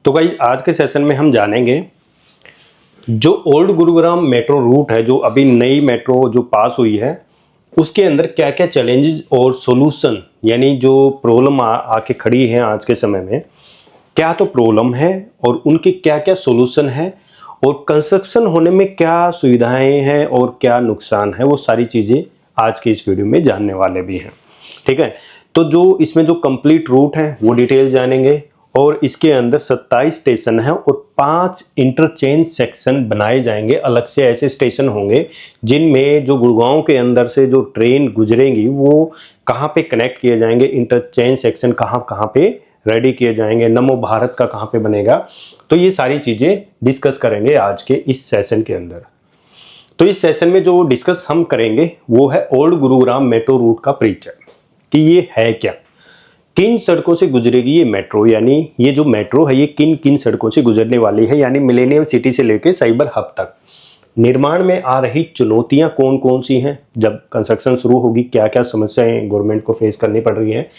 तो गाइस आज के सेशन में हम जानेंगे जो ओल्ड गुरुग्राम मेट्रो रूट है, जो अभी नई मेट्रो जो पास हुई है, उसके अंदर क्या क्या चैलेंजेस और सॉल्यूशन यानी जो प्रॉब्लम आके खड़ी है आज के समय में, क्या तो प्रॉब्लम है और उनके क्या क्या सॉल्यूशन है और कंस्ट्रक्शन होने में क्या सुविधाएं हैं और क्या नुकसान है, वो सारी चीज़ें आज की इस वीडियो में जानने वाले भी हैं। ठीक है, तो जो इसमें जो कंप्लीट रूट है वो डिटेल जानेंगे और इसके अंदर 27 स्टेशन है और 5 इंटरचेंज सेक्शन बनाए जाएंगे। अलग से ऐसे स्टेशन होंगे जिनमें जो गुड़गांव के अंदर से जो ट्रेन गुजरेंगी वो कहाँ पे कनेक्ट किए जाएंगे, इंटरचेंज सेक्शन कहाँ कहाँ पे रेडी किए जाएंगे, नमो भारत का कहाँ पे बनेगा। तो ये सारी चीजें डिस्कस करेंगे आज के इस सेशन के अंदर। तो इस सेशन में जो डिस्कस हम करेंगे वो है ओल्ड गुरुग्राम मेट्रो रूट का परिचय, कि ये है क्या, किन सड़कों से गुजरेगी ये मेट्रो, यानी ये जो मेट्रो है ये किन किन सड़कों से गुजरने वाली है, यानी मिलेनियम सिटी से लेकर साइबर हब तक। निर्माण में आ रही चुनौतियां कौन कौन सी हैं, जब कंस्ट्रक्शन शुरू होगी क्या क्या समस्याएं गवर्नमेंट को फेस करनी पड़ रही है,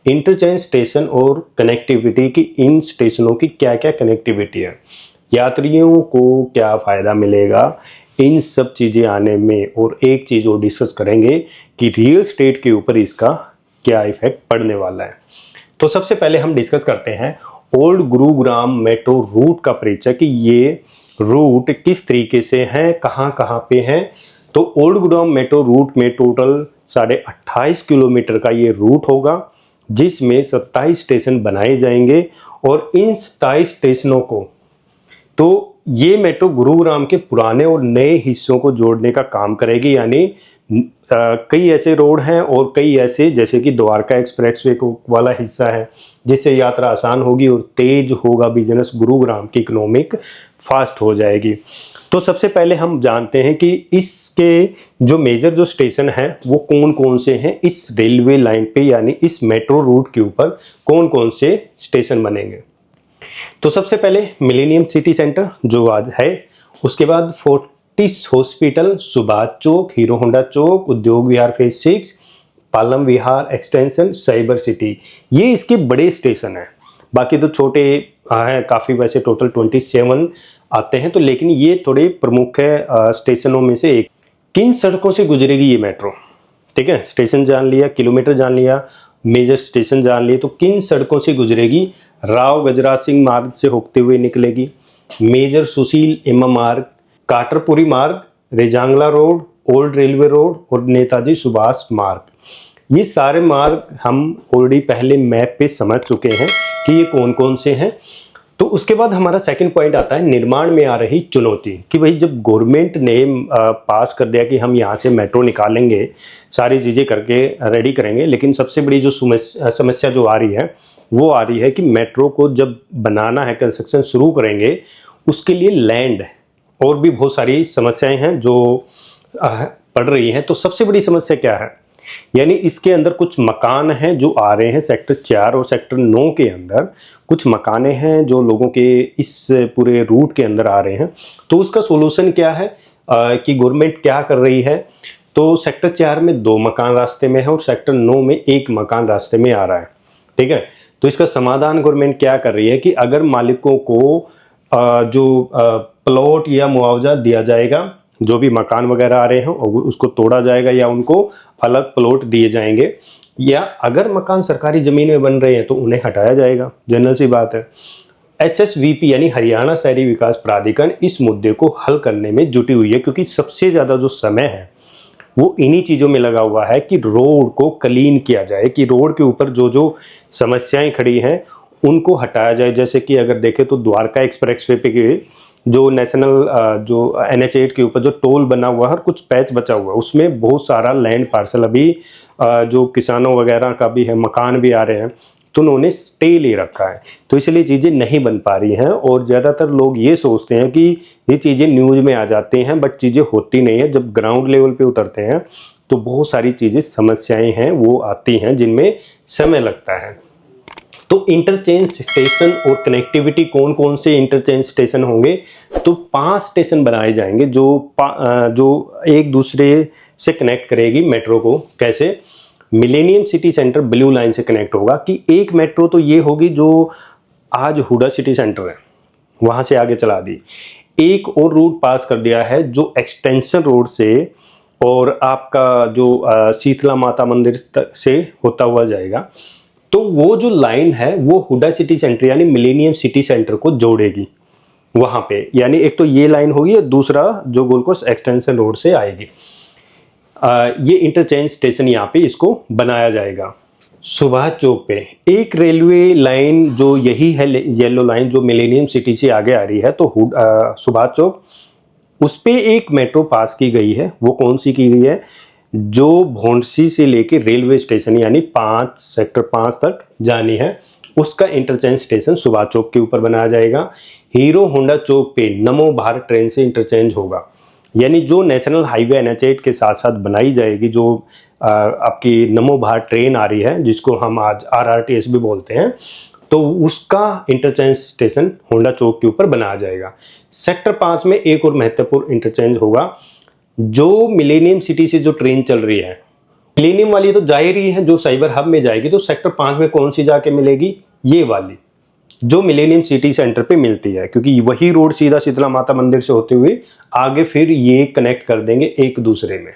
इंटरचेंज स्टेशन और कनेक्टिविटी की, इन स्टेशनों की क्या क्या कनेक्टिविटी है, यात्रियों को क्या फायदा मिलेगा, इन सब चीजें आने में। और एक चीज और डिस्कस करेंगे कि रियल एस्टेट के ऊपर इसका क्या इफेक्ट पड़ने वाला है। तो सबसे पहले हम डिस्कस करते हैं ओल्ड गुरुग्राम मेट्रो रूट का परिचय, कि ये रूट किस तरीके से है, कहां कहां पे है। तो ओल्ड गुरुग्राम मेट्रो रूट में टोटल 28.5 किलोमीटर का ये रूट होगा, जिसमें 27 स्टेशन बनाए जाएंगे और इन 27 स्टेशनों को, तो ये मेट्रो गुरुग्राम के पुराने और नए हिस्सों को जोड़ने का काम करेगी। यानी कई ऐसे रोड हैं और कई ऐसे, जैसे कि द्वारका एक्सप्रेसवे वाला हिस्सा है जिससे यात्रा आसान होगी और तेज होगा बिजनेस, गुरुग्राम की इकोनॉमिक फास्ट हो जाएगी। तो सबसे पहले हम जानते हैं कि इसके जो मेजर जो स्टेशन है वो कौन कौन से हैं इस रेलवे लाइन पे, यानी इस मेट्रो रूट के ऊपर कौन कौन से स्टेशन बनेंगे। तो सबसे पहले मिलेनियम सिटी सेंटर जो आज है, उसके बाद Fortis hospital, Subhash Chowk, hero Honda चौक, उद्योग विहार फेज 6, पालम विहार एक्सटेंशन, साइबर सिटी, ये इसके बड़े स्टेशन हैं। बाकी तो छोटे हैं काफ़ी, वैसे टोटल 27 आते हैं, तो लेकिन ये थोड़े प्रमुख है स्टेशनों में से एक। किन सड़कों से गुजरेगी ये मेट्रो, ठीक है, स्टेशन जान लिया, किलोमीटर जान लिया, मेजर स्टेशन जान लिए, तो किन सड़कों से गुजरेगी। राव गजराज सिंह मार्ग से होते हुए निकलेगी, मेजर सुशील M Marg, Katarpuri Marg, Rezangla road, old railway road और नेताजी सुभाष मार्ग। ये सारे मार्ग हम ऑलरेडी पहले मैप पे समझ चुके हैं कि ये कौन कौन से हैं। तो उसके बाद हमारा सेकंड पॉइंट आता है निर्माण में आ रही चुनौती, कि भाई जब गवर्नमेंट ने पास कर दिया कि हम यहाँ से मेट्रो निकालेंगे, सारी चीज़ें करके रेडी करेंगे, लेकिन सबसे बड़ी जो समस्या जो आ रही है वो आ रही है कि मेट्रो को जब बनाना है, कंस्ट्रक्शन शुरू करेंगे, उसके लिए लैंड और भी बहुत सारी समस्याएं हैं जो पड़ रही हैं। तो सबसे बड़ी समस्या क्या है, यानी इसके अंदर कुछ मकान हैं जो आ रहे हैं सेक्टर 4 और सेक्टर 9 के अंदर, कुछ मकाने हैं जो लोगों के इस पूरे रूट के अंदर आ रहे हैं। तो उसका सोल्यूशन क्या है कि गवर्नमेंट क्या कर रही है। तो सेक्टर 4 में 2 मकान रास्ते में है और सेक्टर 9 में 1 मकान रास्ते में आ रहा है, ठीक है। तो इसका समाधान गवर्नमेंट क्या कर रही है कि अगर मालिकों को जो प्लॉट या मुआवजा दिया जाएगा, जो भी मकान वगैरह आ रहे हैं उसको तोड़ा जाएगा या उनको अलग प्लॉट दिए जाएंगे, या अगर मकान सरकारी जमीन में बन रहे हैं तो उन्हें हटाया जाएगा, जनरल सी बात है। HSVP यानी हरियाणा शहरी विकास प्राधिकरण इस मुद्दे को हल करने में जुटी हुई है, क्योंकि सबसे ज़्यादा जो समय है वो इन्हीं चीज़ों में लगा हुआ है कि रोड को क्लीन किया जाए, कि रोड के ऊपर जो जो समस्याएं खड़ी हैं उनको हटाया जाए। जैसे कि अगर देखें तो द्वारका एक्सप्रेसवे पे जो नेशनल जो NH8 के ऊपर जो टोल बना हुआ है और कुछ पैच बचा हुआ है, उसमें बहुत सारा लैंड पार्सल अभी जो किसानों वगैरह का भी है, मकान भी आ रहे हैं, तो उन्होंने स्टे ले रखा है, तो इसलिए चीज़ें नहीं बन पा रही हैं। और ज़्यादातर लोग ये सोचते हैं कि ये चीज़ें न्यूज़ में आ जाती हैं, बट चीज़ें होती नहीं है। जब ग्राउंड लेवल पे उतरते हैं तो बहुत सारी चीज़ें, समस्याएं हैं वो आती हैं जिनमें समय लगता है। तो इंटरचेंज स्टेशन और कनेक्टिविटी, कौन कौन से इंटरचेंज स्टेशन होंगे, तो 5 स्टेशन बनाए जाएंगे जो एक दूसरे से कनेक्ट करेगी मेट्रो को। कैसे, millennium city centre blue line से कनेक्ट होगा, कि एक मेट्रो तो ये होगी जो आज हुडा सिटी सेंटर है, वहाँ से आगे चला दी। एक और रूट पास कर दिया है जो एक्सटेंशन रोड से और आपका जो शीतला माता मंदिर तक से होता हुआ जाएगा। तो वो जो लाइन है वो हुडा सिटी सेंटर यानी मिलेनियम सिटी सेंटर को जोड़ेगी वहाँ पे। यानी एक तो ये लाइन होगी और दूसरा जो गोल्ड कोस्ट एक्सटेंशन रोड से आएगी। ये इंटरचेंज स्टेशन यहाँ पे इसको बनाया जाएगा। सुभाष चौक पे एक रेलवे लाइन जो यही है येलो लाइन जो मिलेनियम सिटी से आगे आ रही है, तो सुभाष चौक उस पे एक मेट्रो पास की गई है। वो कौन सी की गई है? जो भोंडसी से लेके रेलवे स्टेशन यानी 5 सेक्टर 5 तक जानी है, उसका इंटरचेंज स्टेशन सुभाष चौक के ऊपर बनाया जाएगा। हीरो होंडा चौक पे नमो भारत ट्रेन से इंटरचेंज होगा। यानी जो नेशनल हाईवे NH8 के साथ साथ बनाई जाएगी, जो आपकी नमो भारत ट्रेन आ रही है जिसको हम आज RRTS भी बोलते हैं, तो उसका इंटरचेंज स्टेशन होंडा चौक के ऊपर बनाया जाएगा। सेक्टर 5 में एक और महत्वपूर्ण इंटरचेंज होगा। जो मिलेनियम सिटी से जो ट्रेन चल रही है, मिलेनियम वाली तो जा ही रही है, जो साइबर हब में जाएगी, तो सेक्टर 5 में कौन सी जाके मिलेगी? ये वाली जो मिलेनियम सिटी सेंटर पे मिलती है, क्योंकि वही रोड सीधा शीतला माता मंदिर से होते हुए आगे फिर ये कनेक्ट कर देंगे एक दूसरे में।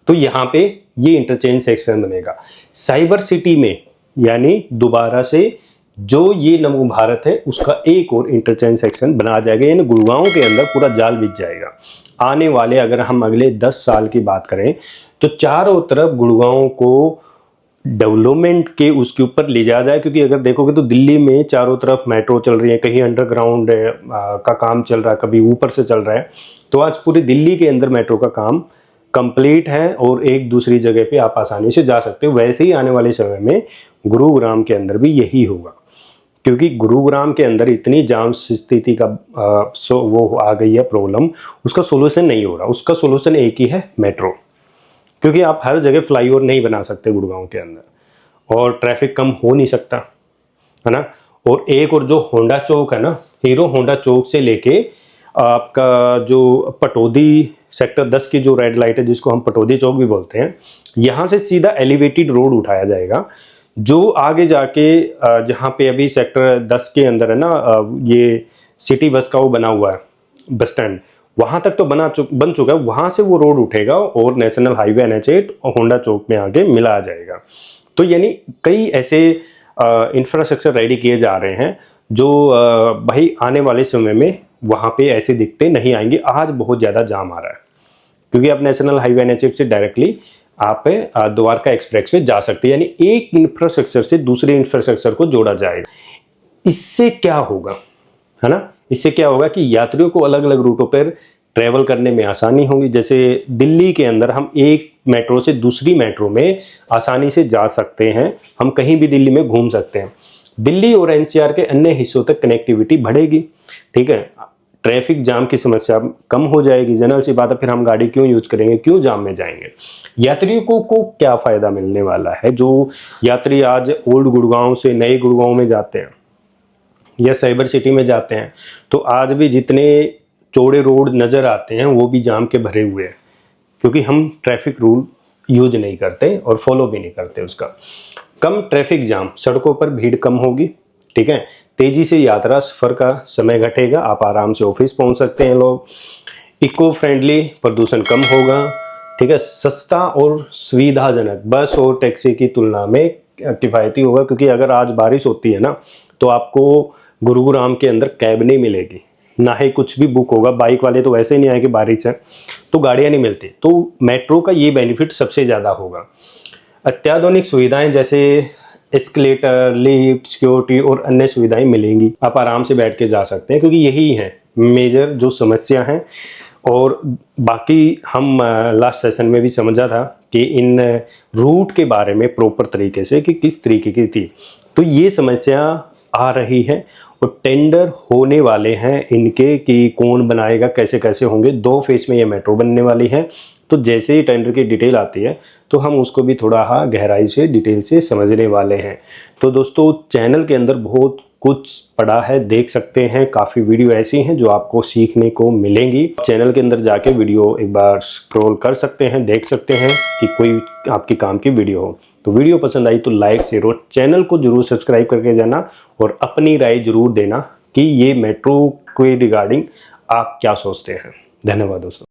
तो यहाँ पे ये इंटरचेंज सेक्शन बनेगा। साइबर सिटी में यानी दोबारा से जो ये नमो भारत है उसका एक और इंटरचेंज सेक्शन बनाया जाएगा। यानी गुड़गांव के अंदर पूरा जाल बिछ जाएगा। आने वाले अगर हम अगले 10 साल की बात करें तो चारों तरफ गुड़गांव को डेवलपमेंट के उसके ऊपर ले जाया जाए। क्योंकि अगर देखोगे तो दिल्ली में चारों तरफ मेट्रो चल रही है, कहीं अंडरग्राउंड का काम चल रहा है, कभी ऊपर से चल रहा है। तो आज पूरी दिल्ली के अंदर मेट्रो का काम कंप्लीट है और एक दूसरी जगह पे आप आसानी से जा सकते हो। वैसे ही आने वाले समय में गुरुग्राम के अंदर भी यही होगा, क्योंकि गुरुग्राम के अंदर इतनी जाम स्थिति का वो आ गई है प्रॉब्लम, उसका सोल्यूशन नहीं हो रहा। उसका सोल्यूशन एक ही है, मेट्रो। क्योंकि आप हर जगह फ्लाईओवर नहीं बना सकते गुड़गांव के अंदर, और ट्रैफिक कम हो नहीं सकता, है ना। और एक और जो होंडा चौक है ना, हीरो होंडा चौक से लेके आपका जो पटौदी सेक्टर 10 की जो रेड लाइट है जिसको हम पटौदी चौक भी बोलते हैं, यहाँ से सीधा एलिवेटेड रोड उठाया जाएगा। जो आगे जाके जहाँ पे अभी सेक्टर 10 के अंदर है ना, ये सिटी बस का वो बना हुआ है बस स्टैंड, वहां तक तो बन चुका है। वहां से वो रोड उठेगा और नेशनल हाईवे NH8 और होंडा चौक में आगे मिलाया जाएगा। तो यानी कई ऐसे इंफ्रास्ट्रक्चर रेडी किए जा रहे हैं जो भाई आने वाले समय में वहां पे ऐसे दिखते नहीं आएंगे। आज बहुत ज्यादा जाम आ रहा है क्योंकि आप नेशनल हाईवे NH8 से डायरेक्टली आप द्वारका एक्सप्रेस में जा सकते हैं। यानी एक इंफ्रास्ट्रक्चर से दूसरे इंफ्रास्ट्रक्चर को जोड़ा जाएगा। इससे क्या होगा, है ना, इससे क्या होगा कि यात्रियों को अलग अलग रूटों पर ट्रेवल करने में आसानी होगी। जैसे दिल्ली के अंदर हम एक मेट्रो से दूसरी मेट्रो में आसानी से जा सकते हैं, हम कहीं भी दिल्ली में घूम सकते हैं। दिल्ली और NCR के अन्य हिस्सों तक कनेक्टिविटी बढ़ेगी, ठीक है। ट्रैफिक जाम की समस्या कम हो जाएगी। जनरल सी बात है, फिर हम गाड़ी क्यों यूज करेंगे, क्यों जाम में जाएंगे। यात्रियों को क्या फायदा मिलने वाला है? जो यात्री आज ओल्ड गुड़गांव से नए गुड़गांव में जाते हैं या साइबर सिटी में जाते हैं, तो आज भी जितने चौड़े रोड नजर आते हैं वो भी जाम के भरे हुए हैं, क्योंकि हम ट्रैफिक रूल यूज नहीं करते और फॉलो भी नहीं करते उसका। कम ट्रैफिक जाम, सड़कों पर भीड़ कम होगी, ठीक है। तेजी से यात्रा सफर का समय घटेगा, आप आराम से ऑफिस पहुंच सकते हैं लोग। इको फ्रेंडली, प्रदूषण कम होगा, ठीक है। सस्ता और सुविधाजनक, बस और टैक्सी की तुलना में किफायती होगा। क्योंकि अगर आज बारिश होती है ना, तो आपको गुरुग्राम के अंदर कैब नहीं मिलेगी, ना ही कुछ भी बुक होगा। बाइक वाले तो वैसे ही नहीं आएंगे, बारिश है तो गाड़ियां नहीं मिलती। तो मेट्रो का ये बेनिफिट सबसे ज़्यादा होगा। अत्याधुनिक सुविधाएं जैसे एस्केलेटर, लिफ्ट, सिक्योरिटी और अन्य सुविधाएं मिलेंगी। आप आराम से बैठ के जा सकते हैं, क्योंकि यही है मेजर जो समस्या है। और बाकी हम लास्ट सेशन में भी समझा था कि इन रूट के बारे में प्रॉपर तरीके से कि किस तरीके की थी। तो ये समस्या आ रही है और टेंडर होने वाले हैं इनके कि कौन बनाएगा, कैसे कैसे होंगे। 2 फेज में ये मेट्रो बनने वाली है। तो जैसे ही टेंडर की डिटेल आती है तो हम उसको भी थोड़ा गहराई से डिटेल से समझने वाले हैं। तो दोस्तों, चैनल के अंदर बहुत कुछ पड़ा है, देख सकते हैं। काफ़ी वीडियो ऐसी हैं जो आपको सीखने को मिलेंगी। चैनल के अंदर जाके वीडियो एक बार स्क्रॉल कर सकते हैं, देख सकते हैं कि कोई आपके काम की वीडियो हो। तो वीडियो पसंद आई तो लाइक शेयर और चैनल को जरूर सब्सक्राइब करके जाना और अपनी राय जरूर देना कि ये मेट्रो के रिगार्डिंग आप क्या सोचते हैं। धन्यवाद दोस्तों।